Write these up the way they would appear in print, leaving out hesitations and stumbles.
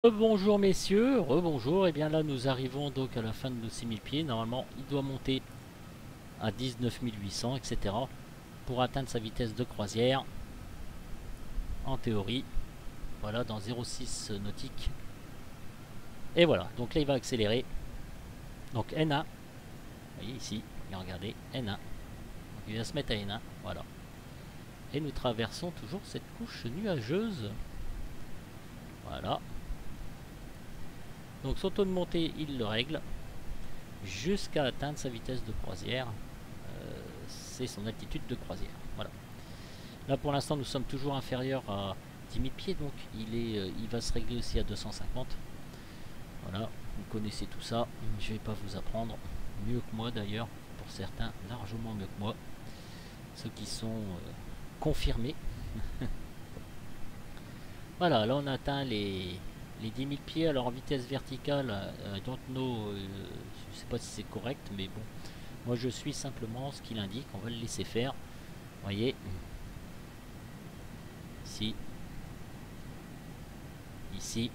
Bonjour messieurs, rebonjour, et bien là nous arrivons donc à la fin de nos 6000 pieds. Normalement il doit monter à 19 800 etc. pour atteindre sa vitesse de croisière en théorie. Voilà, dans 0,6 nautique. Et voilà, donc là il va accélérer. Donc N1, vous voyez ici, regardez, N1. Donc il va se mettre à N1, voilà. Et nous traversons toujours cette couche nuageuse. Voilà. Donc son taux de montée il le règle jusqu'à atteindre sa vitesse de croisière. C'est son altitude de croisière. Voilà. Là pour l'instant nous sommes toujours inférieurs à 10 000 pieds, donc il va se régler aussi à 250. Voilà, vous connaissez tout ça, je ne vais pas vous apprendre, mieux que moi d'ailleurs, pour certains, largement mieux que moi, ceux qui sont confirmés. Voilà, là on a atteint les 10 000 pieds, alors en vitesse verticale, don't know, je ne sais pas si c'est correct, mais bon, moi je suis simplement ce qu'il indique, on va le laisser faire. Vous voyez, ici, ici,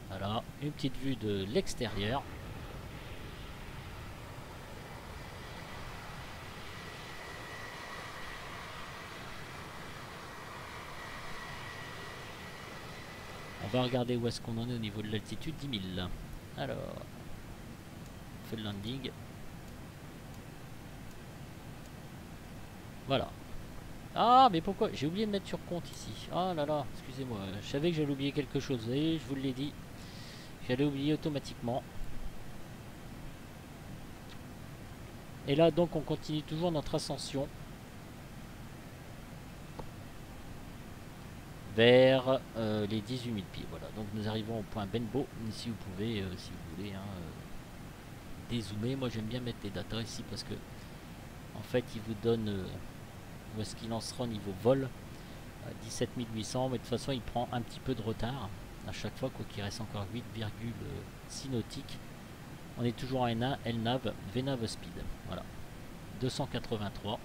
voilà, une petite vue de l'extérieur. On va regarder où est-ce qu'on en est au niveau de l'altitude, 10 000. Alors, on fait le landing. Voilà. Ah, mais pourquoi? J'ai oublié de mettre sur compte ici. Ah là là, excusez-moi. Je savais que j'allais oublier quelque chose. Vous voyez, je vous l'ai dit. J'allais oublier automatiquement. Et là, donc, on continue toujours notre ascension vers les 18 000 pieds. Voilà, donc nous arrivons au point Benbow. Ici, vous pouvez, si vous voulez, hein, dézoomer. Moi, j'aime bien mettre les datas ici parce que, en fait, il vous donne où est-ce qu'il lancera au niveau vol. 17 800, mais de toute façon, il prend un petit peu de retard à chaque fois, quoi qu'il reste encore 8,6 nautiques. On est toujours en N1, LNAV, VNAV Speed. Voilà. 283.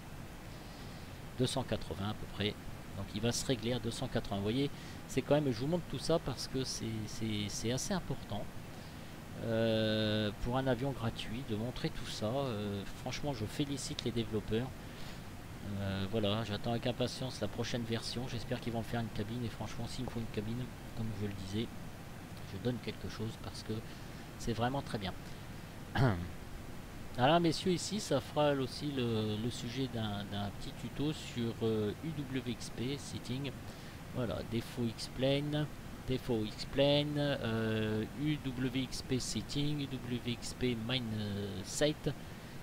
280 à peu près. Donc il va se régler à 280. Vous voyez, c'est quand même, je vous montre tout ça parce que c'est assez important pour un avion gratuit de montrer tout ça. Franchement, je félicite les développeurs. Voilà, j'attends avec impatience la prochaine version. J'espère qu'ils vont faire une cabine. Et franchement, s'il me faut une cabine, comme je le disais, je donne quelque chose parce que c'est vraiment très bien. Alors messieurs, ici ça fera aussi le sujet d'un petit tuto sur UWXP Setting. Voilà, défaut explain, UWXP Setting, UWXP Mine Site.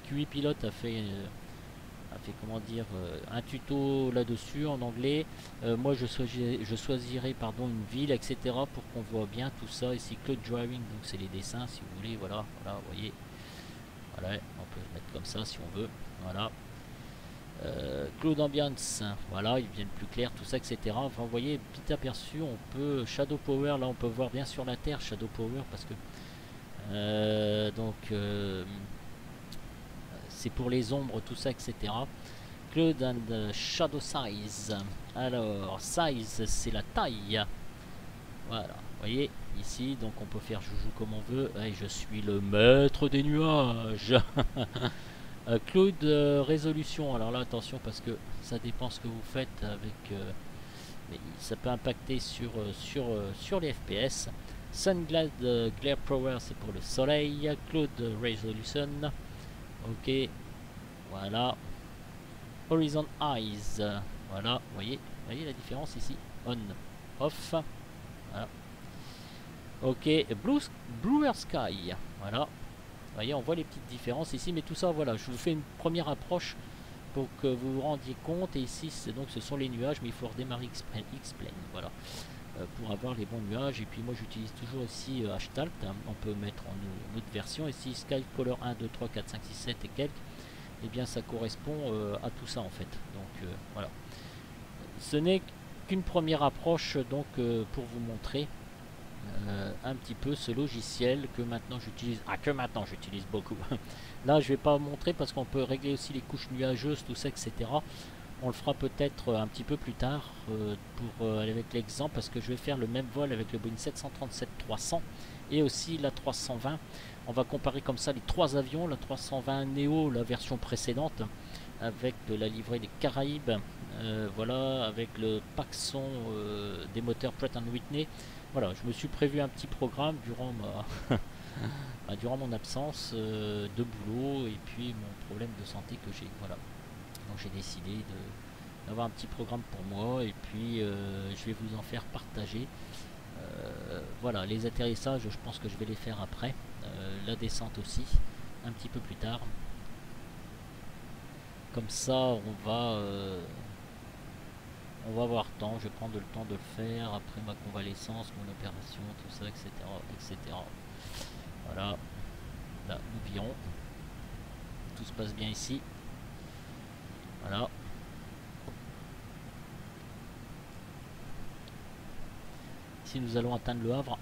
QI Pilote a fait comment dire, un tuto là-dessus en anglais. Moi je choisirai pardon, une ville, etc. pour qu'on voit bien tout ça. Ici Cloud Driving, donc c'est les dessins si vous voulez. Voilà, voilà, vous voyez. Voilà, on peut le mettre comme ça si on veut. Voilà. Cloud Ambiance, voilà, ils viennent plus clair, tout ça, etc. Enfin, vous voyez, petit aperçu, on peut Shadow Power, là on peut voir bien sur la Terre Shadow Power parce que c'est pour les ombres, tout ça, etc. Cloud and Shadow Size. Alors, size, c'est la taille. Voilà, vous voyez, ici, donc on peut faire joujou comme on veut. Et je suis le maître des nuages. Cloud résolution, alors là attention parce que ça dépend ce que vous faites avec, mais ça peut impacter sur les FPS. Sun Glare Power c'est pour le soleil. Cloud Resolution, ok, voilà. Horizon Eyes, voilà, voyez la différence ici, on, off, voilà. Ok, Bluer Sky, voilà. Vous voyez, on voit les petites différences ici, mais tout ça, voilà, je vous fais une première approche pour que vous vous rendiez compte. Et ici, donc, ce sont les nuages, mais il faut redémarrer X-Plane, voilà, pour avoir les bons nuages. Et puis moi, j'utilise toujours ici Hashtalt, hein, on peut mettre en une autre version. Ici, Sky Color 1, 2, 3, 4, 5, 6, 7 et quelques. Et bien, ça correspond à tout ça, en fait. Donc, voilà. Ce n'est qu'une première approche, donc, pour vous montrer un petit peu ce logiciel que maintenant j'utilise beaucoup. Là je vais pas montrer parce qu'on peut régler aussi les couches nuageuses, tout ça, etc. On le fera peut-être un petit peu plus tard pour aller avec l'exemple, parce que je vais faire le même vol avec le Boeing 737-300 et aussi la 320. On va comparer comme ça les trois avions, la 320 Neo, la version précédente, avec la livrée des Caraïbes, voilà, avec le Paxson des moteurs Pratt & Whitney. Voilà, je me suis prévu un petit programme durant durant mon absence de boulot et puis mon problème de santé que j'ai. Voilà. Donc j'ai décidé d'avoir un petit programme pour moi et puis je vais vous en faire partager. Voilà, les atterrissages, je pense que je vais les faire après. La descente aussi, un petit peu plus tard. Comme ça, on va avoir temps. Je vais prendre le temps de le faire après ma convalescence, mon opération, tout ça, etc., etc. Voilà, là nous virons. Tout se passe bien ici. Voilà. Ici nous allons atteindre le Havre.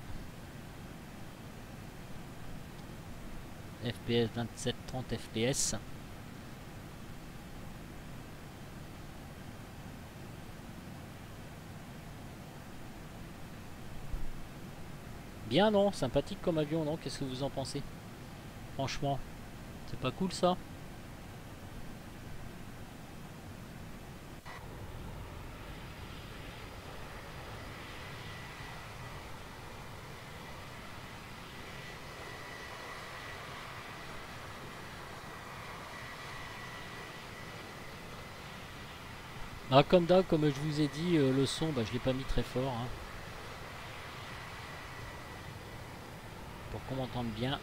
FPS 27-30 FPS. Bien non, sympathique comme avion, non? Qu'est-ce que vous en pensez? Franchement, c'est pas cool ça? Ah, comme d'hab, comme je vous ai dit, le son, je l'ai pas mis très fort, hein, pour qu'on m'entende bien.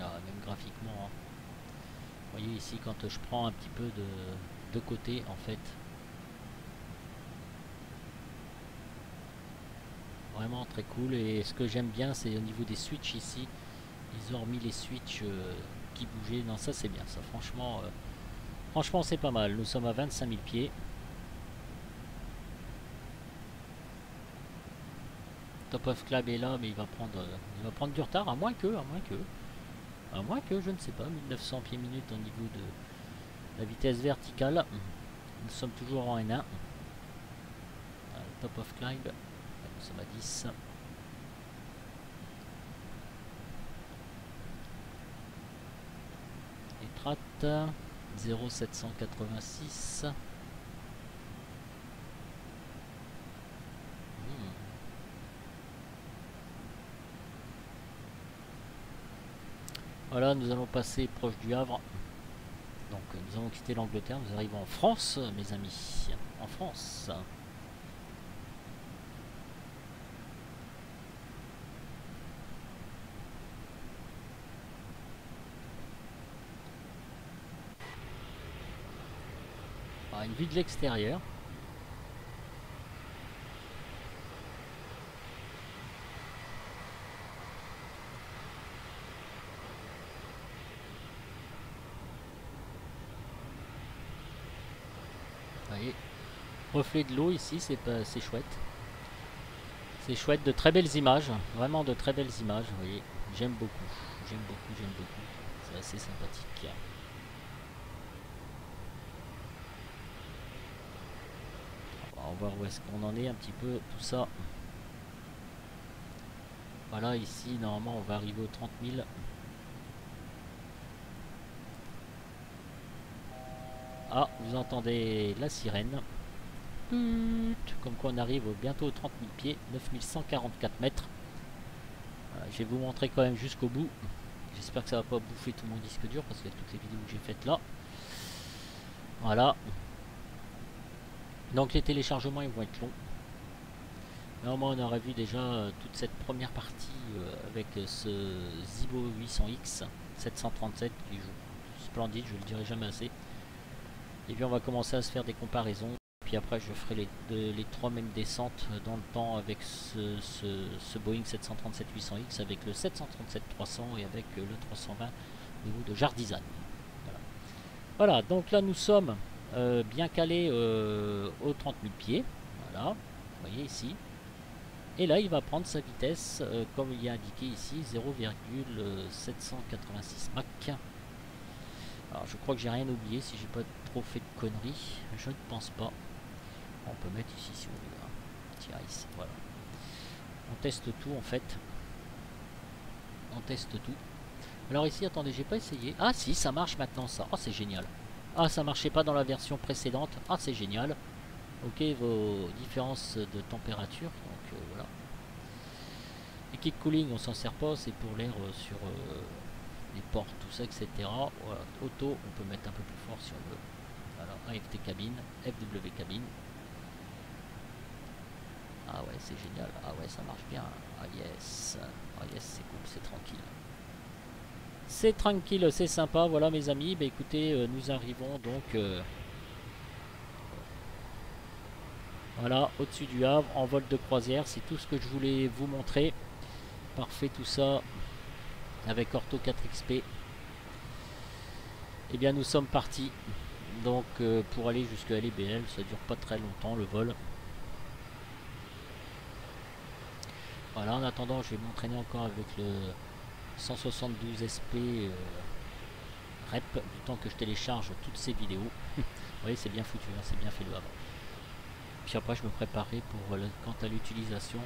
Ah, même graphiquement, hein. Vous voyez ici, quand je prends un petit peu de côté, en fait, vraiment très cool. Et ce que j'aime bien, c'est au niveau des switches ici. Ils ont remis les switches qui bougeaient. Non, ça c'est bien, ça. Franchement, franchement c'est pas mal. Nous sommes à 25 000 pieds. Top of Club est là, mais il va prendre du retard, à moins que, je ne sais pas, 1900 pieds minutes au niveau de la vitesse verticale. Nous sommes toujours en N1. Top of Climb, nous sommes à 10. Et Trat 0,786. Voilà, nous allons passer proche du Havre. Donc nous allons quitter l'Angleterre, nous arrivons en France, mes amis. En France. Ah, une vue de l'extérieur. Vous voyez, reflet de l'eau ici, c'est chouette. C'est chouette, de très belles images, vraiment de très belles images, vous voyez. J'aime beaucoup, j'aime beaucoup, j'aime beaucoup. C'est assez sympathique. On va voir où est-ce qu'on en est un petit peu, tout ça. Voilà, ici, normalement, on va arriver aux 30 000. Ah, vous entendez la sirène. Comme quoi on arrive bientôt aux 30 000 pieds, 9144 mètres. Je vais vous montrer quand même jusqu'au bout. J'espère que ça va pas bouffer tout mon disque dur parce qu'il y a toutes les vidéos que j'ai faites là. Voilà. Donc les téléchargements ils vont être longs. Normalement on aurait vu déjà toute cette première partie avec ce Zibo 800X 737 qui joue splendide, je le dirai jamais assez. Et puis on va commencer à se faire des comparaisons. Puis après je ferai les trois mêmes descentes dans le temps avec ce Boeing 737-800X, avec le 737-300 et avec le 320 au niveau de Jardizane. Voilà. Voilà, donc là nous sommes bien calés aux 30 000 pieds. Voilà, vous voyez ici. Et là il va prendre sa vitesse comme il y a indiqué ici, 0,786 Mach. Alors je crois que j'ai rien oublié si j'ai pas trop fait de conneries, je ne pense pas. On peut mettre ici si on veut, hein. Ici, voilà. On teste tout en fait. On teste tout. Alors ici, attendez, j'ai pas essayé. Ah si, ça marche maintenant ça. Oh, c'est génial. Ah, ça marchait pas dans la version précédente. Ah, c'est génial. Ok, vos différences de température. Donc voilà. Et kick cooling, on s'en sert pas. C'est pour l'air sur les portes, tout ça, etc. Voilà. Auto, on peut mettre un peu plus fort si on veut. Voilà. AFT cabine, FW cabine. Ah ouais, c'est génial. Ah ouais, ça marche bien. Ah yes. Ah yes, c'est cool, c'est tranquille. C'est tranquille, c'est sympa. Voilà mes amis. Bah écoutez, nous arrivons donc voilà, au-dessus du Havre, en vol de croisière. C'est tout ce que je voulais vous montrer. Parfait tout ça avec Ortho 4XP. Et bien nous sommes partis. Donc pour aller jusqu'à LBL, ça dure pas très longtemps le vol. Voilà, en attendant, je vais m'entraîner encore avec le 172 SP REP, du temps que je télécharge toutes ces vidéos. Vous voyez, c'est bien foutu, hein, c'est bien fait le Havre. Puis après, je me préparais pour quant à l'utilisation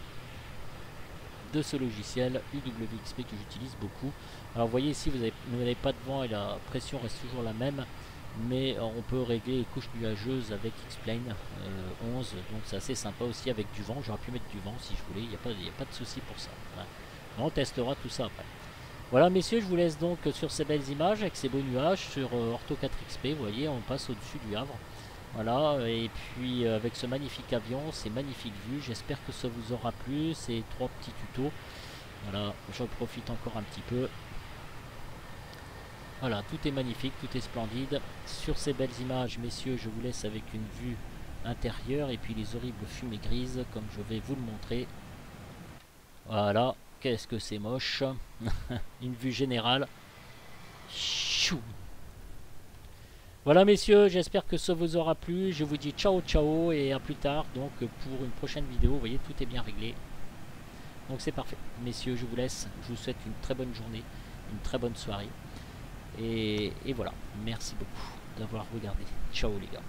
de ce logiciel UWXP que j'utilise beaucoup. Alors, vous voyez ici, vous n'avez pas de vent et la pression reste toujours la même. Mais on peut régler les couches nuageuses avec X-Plane 11, donc c'est assez sympa aussi avec du vent. J'aurais pu mettre du vent si je voulais, il n'y a pas de souci pour ça. Voilà. On testera tout ça après. Voilà messieurs, je vous laisse donc sur ces belles images avec ces beaux nuages sur Ortho 4XP. Vous voyez, on passe au-dessus du Havre. Voilà, et puis avec ce magnifique avion, ces magnifiques vues, j'espère que ça vous aura plu, ces 3 petits tutos. Voilà, j'en profite encore un petit peu. Voilà, tout est magnifique, tout est splendide. Sur ces belles images, messieurs, je vous laisse avec une vue intérieure et puis les horribles fumées grises, comme je vais vous le montrer. Voilà, qu'est-ce que c'est moche. Une vue générale. Chou. Voilà, messieurs, j'espère que ça vous aura plu. Je vous dis ciao, ciao et à plus tard. Donc, pour une prochaine vidéo, vous voyez, tout est bien réglé. Donc, c'est parfait. Messieurs, je vous laisse. Je vous souhaite une très bonne journée, une très bonne soirée. Et voilà, merci beaucoup d'avoir regardé. Ciao les gars.